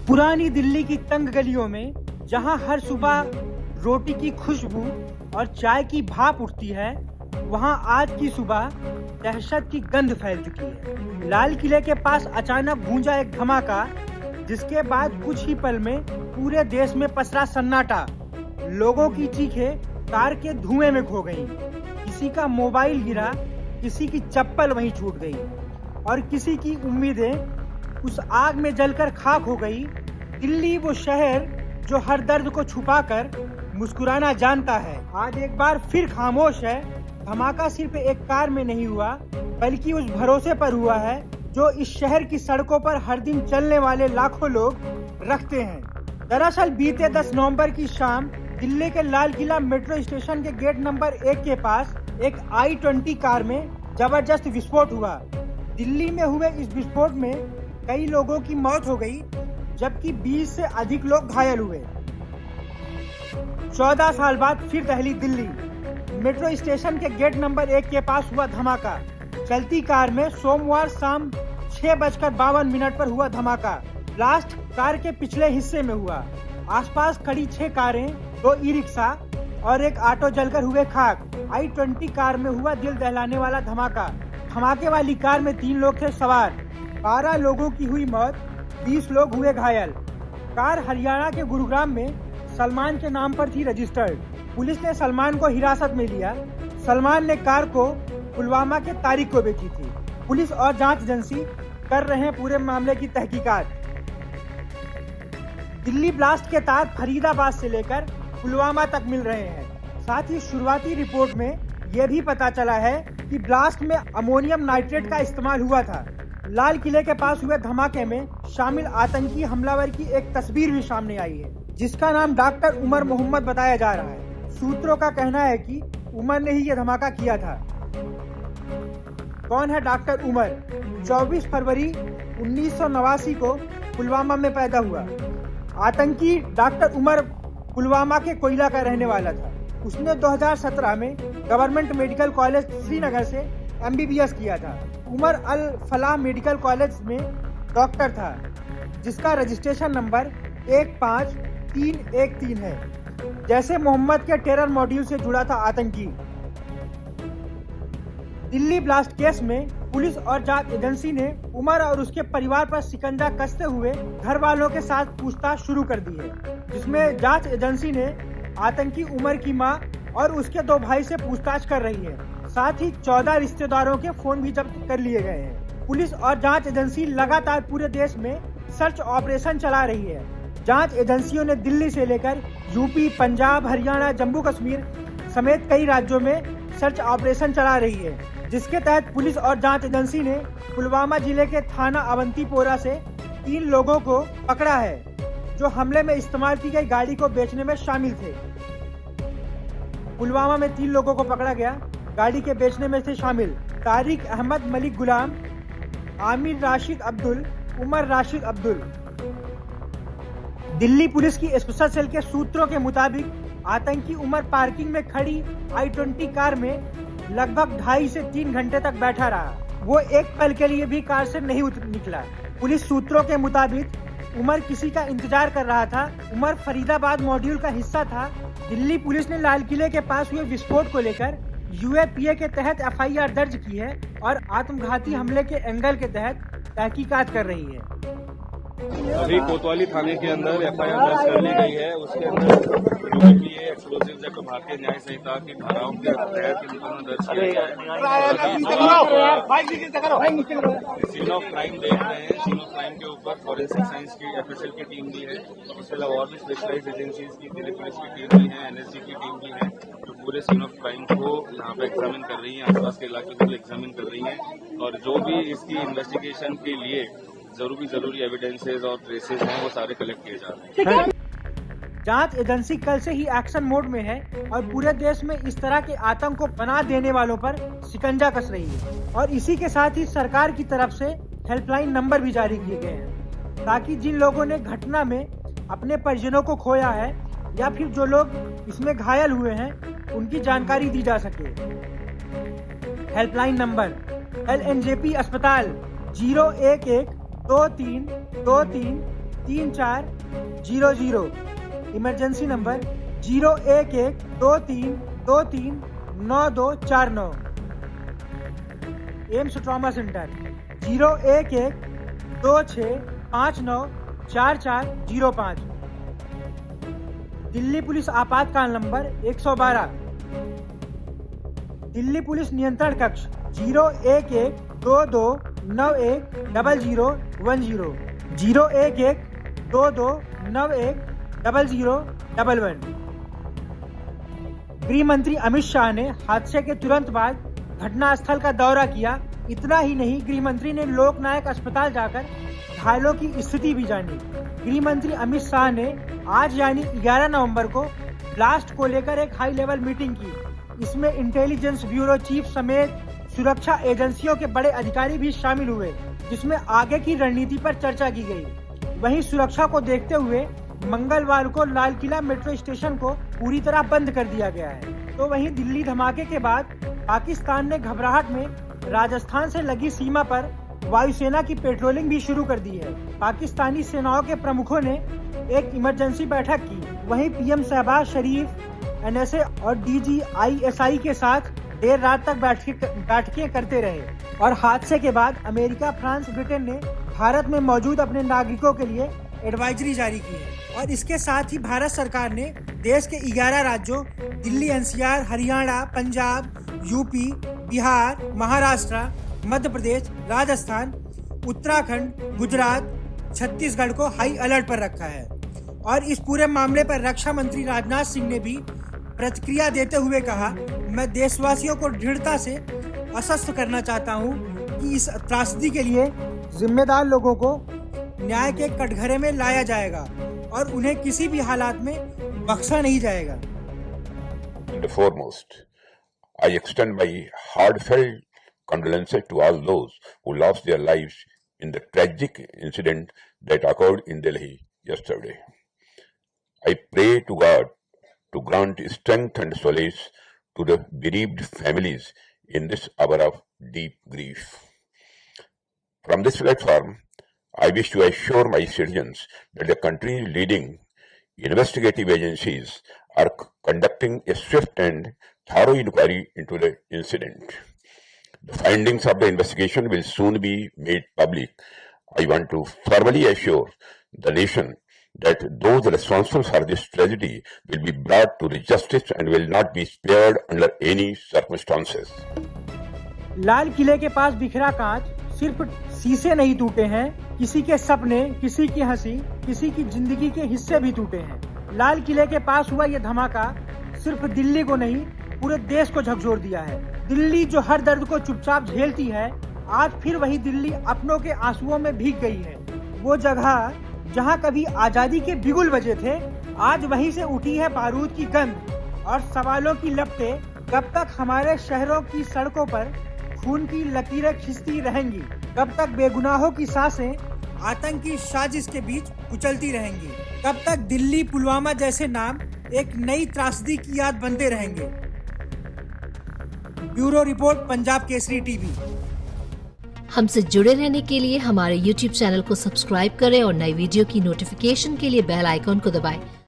पुरानी दिल्ली की तंग गलियों में जहां हर सुबह रोटी की खुशबू और चाय की भाप उठती है, वहां आज की सुबह दहशत की गंध फैल चुकी है। लाल किले के पास अचानक गूंजा एक धमाका, जिसके बाद कुछ ही पल में पूरे देश में पसरा सन्नाटा। लोगों की चीखें कार के धुएं में खो गईं। किसी का मोबाइल गिरा, किसी की चप्पल वहीं छूट गई और किसी की उम्मीदें उस आग में जलकर खाक हो गई। दिल्ली वो शहर जो हर दर्द को छुपाकर मुस्कुराना जानता है, आज एक बार फिर खामोश है। धमाका सिर्फ एक कार में नहीं हुआ, बल्कि उस भरोसे पर हुआ है जो इस शहर की सड़कों पर हर दिन चलने वाले लाखों लोग रखते हैं। दरअसल बीते 10 नवंबर की शाम दिल्ली के लाल किला मेट्रो स्टेशन के गेट नंबर 1 के पास एक I-20 कार में जबरदस्त विस्फोट हुआ। दिल्ली में हुए इस विस्फोट में कई लोगों की मौत हो गई, जबकि 20 से अधिक लोग घायल हुए। 14 साल बाद फिर दहली दिल्ली मेट्रो स्टेशन के गेट नंबर 1 के पास हुआ धमाका। चलती कार में सोमवार शाम 6:52 पर हुआ धमाका। ब्लास्ट कार के पिछले हिस्से में हुआ। आसपास खड़ी 6 कारें, 2 ई-रिक्शा और एक ऑटो जलकर हुए खाक। I-20 कार में हुआ दिल दहलाने वाला धमाका। धमाके वाली कार में 3 लोग थे सवार। 12 लोगों की हुई मौत, 20 लोग हुए घायल। कार हरियाणा के गुरुग्राम में सलमान के नाम पर थी रजिस्टर्ड। पुलिस ने सलमान को हिरासत में लिया। सलमान ने कार को पुलवामा के तारिक को बेची थी। पुलिस और जांच एजेंसी कर रहे हैं पूरे मामले की तहकीकात। दिल्ली ब्लास्ट के तार फरीदाबाद से लेकर पुलवामा तक मिल रहे हैं। साथ ही शुरुआती रिपोर्ट में यह भी पता चला है कि ब्लास्ट में अमोनियम नाइट्रेट का इस्तेमाल हुआ था। लाल किले के पास हुए धमाके में शामिल आतंकी हमलावर की एक तस्वीर भी सामने आई है, जिसका नाम डॉक्टर उमर मोहम्मद बताया जा रहा है। सूत्रों का कहना है कि उमर ने ही यह धमाका किया था। कौन है डॉक्टर उमर? 24 फरवरी 1989 को पुलवामा में पैदा हुआ। आतंकी डॉक्टर उमर पुलवामा के कोयला का रहने वाला था। उसने 2017 में गवर्नमेंट मेडिकल कॉलेज श्रीनगर से MBBS किया था। उमर अल फलाह मेडिकल कॉलेज में डॉक्टर था, जिसका रजिस्ट्रेशन नंबर 15313 है। जैसे मोहम्मद के टेरर मॉड्यूल से जुड़ा था आतंकी। दिल्ली ब्लास्ट केस में पुलिस और जांच एजेंसी ने उमर और उसके परिवार पर शिकंजा कसते हुए घर वालों के साथ पूछताछ शुरू कर दी है, जिसमें जांच एजेंसी ने आतंकी उमर की मां और उसके 2 भाई से पूछताछ कर रही है। साथ ही 14 रिश्तेदारों के फोन भी जब्त कर लिए गए हैं। पुलिस और जांच एजेंसी लगातार पूरे देश में सर्च ऑपरेशन चला रही है। जांच एजेंसियों ने दिल्ली से लेकर यूपी, पंजाब, हरियाणा, जम्मू कश्मीर समेत कई राज्यों में सर्च ऑपरेशन चला रही है, जिसके तहत पुलिस और जांच एजेंसी ने पुलवामा जिले के थाना अवंतीपोरा से 3 लोगों को पकड़ा है, जो हमले में इस्तेमाल की गई गाड़ी को बेचने में शामिल थे। पुलवामा में 3 लोगों को पकड़ा गया, गाड़ी के बेचने में थे शामिल तारिक अहमद मलिक गुलाम, आमिर राशिद अब्दुल, उमर राशिद अब्दुल। दिल्ली पुलिस की स्पेशल सेल के सूत्रों के मुताबिक आतंकी उमर पार्किंग में खड़ी I-20 कार में लगभग 2.5 से 3 घंटे तक बैठा रहा। वो एक पल के लिए भी कार से नहीं निकला। पुलिस सूत्रों के मुताबिक उमर किसी का इंतजार कर रहा था। उमर फरीदाबाद मॉड्यूल का हिस्सा था। दिल्ली पुलिस ने लाल किले के पास हुए विस्फोट को लेकर UAPA के तहत FIR दर्ज की है और आत्मघाती हमले के एंगल के तहत तहकीकात कर रही है। अभी कोतवाली थाने के अंदर FIR दर्ज कर ली गई है। उसके अंदर UAPA एक्सप्लोजिव एक्ट भारतीय न्याय संहिता की धाराओं के तहत मुकदमा दर्ज किया गया है। सीन ऑफ क्राइम देख रहे हैं। सीन ऑफ क्राइम के ऊपर फॉरेंसिक साइंस की FSL की टीम भी है। इसके अलावा और भी स्पेशलाइज्ड एजेंसीज की, दिल्ली पुलिस की टीम भी है, NSG की टीम भी है, जो पूरे सीन ऑफ क्राइम को यहाँ पे एग्जामिन कर रही है, आसपास के इलाके को एग्जामिन कर रही है और जो भी इसकी इन्वेस्टिगेशन के लिए जरूरी एविडेंसेस और ट्रेसेस हैं वो सारे कलेक्ट किए जा रहे हैं। जांच एजेंसी कल से ही एक्शन मोड में है और पूरे देश में इस तरह के आतंक को बना देने वालों पर शिकंजा कस रही है और इसी के साथ ही सरकार की तरफ से हेल्पलाइन नंबर भी जारी किए गए हैं, ताकि जिन लोगों ने घटना में अपने परिजनों को खोया है या फिर जो लोग इसमें घायल हुए हैं उनकी जानकारी दी जा सके। हेल्पलाइन नंबर LNJP अस्पताल 01123233400, emergency number 01123239249। AIIMS trauma centre 01126594405। Delhi police आपातकाल नंबर 112। दिल्ली पुलिस नियंत्रण कक्ष 01122910010, 01122910011। गृह मंत्री अमित शाह ने हादसे के तुरंत बाद घटनास्थल का दौरा किया। इतना ही नहीं, गृह मंत्री ने लोकनायक अस्पताल जाकर घायलों की स्थिति भी जानी। गृह मंत्री अमित शाह ने आज यानी 11 नवंबर को ब्लास्ट को लेकर एक हाई लेवल मीटिंग की। इसमें इंटेलिजेंस ब्यूरो चीफ समेत सुरक्षा एजेंसियों के बड़े अधिकारी भी शामिल हुए, जिसमें आगे की रणनीति पर चर्चा की गई। वहीं सुरक्षा को देखते हुए मंगलवार को लाल किला मेट्रो स्टेशन को पूरी तरह बंद कर दिया गया है। तो वहीं दिल्ली धमाके के बाद पाकिस्तान ने घबराहट में राजस्थान से लगी सीमा पर वायुसेना की पेट्रोलिंग भी शुरू कर दी है। पाकिस्तानी सेनाओं के प्रमुखों ने एक इमरजेंसी बैठक की। वहीं पीएम शहबाज शरीफ NSA और DGISI के साथ देर रात तक बैठकें करते रहे। और हादसे के बाद अमेरिका, फ्रांस, ब्रिटेन ने भारत में मौजूद अपने नागरिकों के लिए एडवाइजरी जारी की है। और इसके साथ ही भारत सरकार ने देश के 11 राज्यों दिल्ली, NCR, हरियाणा, पंजाब, यूपी, बिहार, महाराष्ट्र, मध्य प्रदेश, राजस्थान, उत्तराखंड, गुजरात, छत्तीसगढ़ को हाई अलर्ट पर रखा है। और इस पूरे मामले पर रक्षा मंत्री राजनाथ सिंह ने भी प्रतिक्रिया देते हुए कहा, मैं देशवासियों को दृढ़ता से आश्वस्त करना चाहता हूं कि इस त्रासदी के लिए जिम्मेदार लोगों को न्याय के कटघरे में लाया जाएगा और उन्हें किसी भी हालात में बख्शा नहीं जाएगा। Foremost, I extend my heartfelt condolences to all those who lost their lives in the tragic incident that occurred in Delhi yesterday. I pray to God to grant strength and solace to the bereaved families in this hour of deep grief. From this platform, I wish to assure my citizens that the country's leading investigative agencies are conducting a swift and thorough inquiry into the incident. The findings of the investigation will soon be made public. I want to formally assure the nation that those responsible for this tragedy will be brought to the justice and will not be spared under any circumstances. लाल किले के पास बिखरा कांच, सिर्फ शीशे नहीं टूटे हैं, किसी के सपने, किसी की हंसी, किसी की जिंदगी के हिस्से भी टूटे हैं। लाल किले के पास हुआ ये धमाका सिर्फ दिल्ली को नहीं, पूरे देश को झकझोर दिया है। दिल्ली जो हर दर्द को चुपचाप झेलती है, आज फिर वही दिल्ली अपनों के आंसुओं में भीग गई है। वो जगह जहां कभी आजादी के बिगुल बजे थे, आज वहीं से उठी है बारूद की गंध और सवालों की लपटें। कब तक हमारे शहरों की सड़कों पर खून की लकीरें खिंचती रहेंगी? कब तक बेगुनाहों की सांसें आतंकी साजिश के बीच कुचलती रहेंगी? कब तक दिल्ली, पुलवामा जैसे नाम एक नई त्रासदी की याद बनते रहेंगे? Bureau report, Punjab Kesari TV. हमसे जुड़े रहने के लिए हमारे YouTube चैनल को सब्सक्राइब करें और नई वीडियो की नोटिफिकेशन के लिए बेल आइकॉन को दबाएं।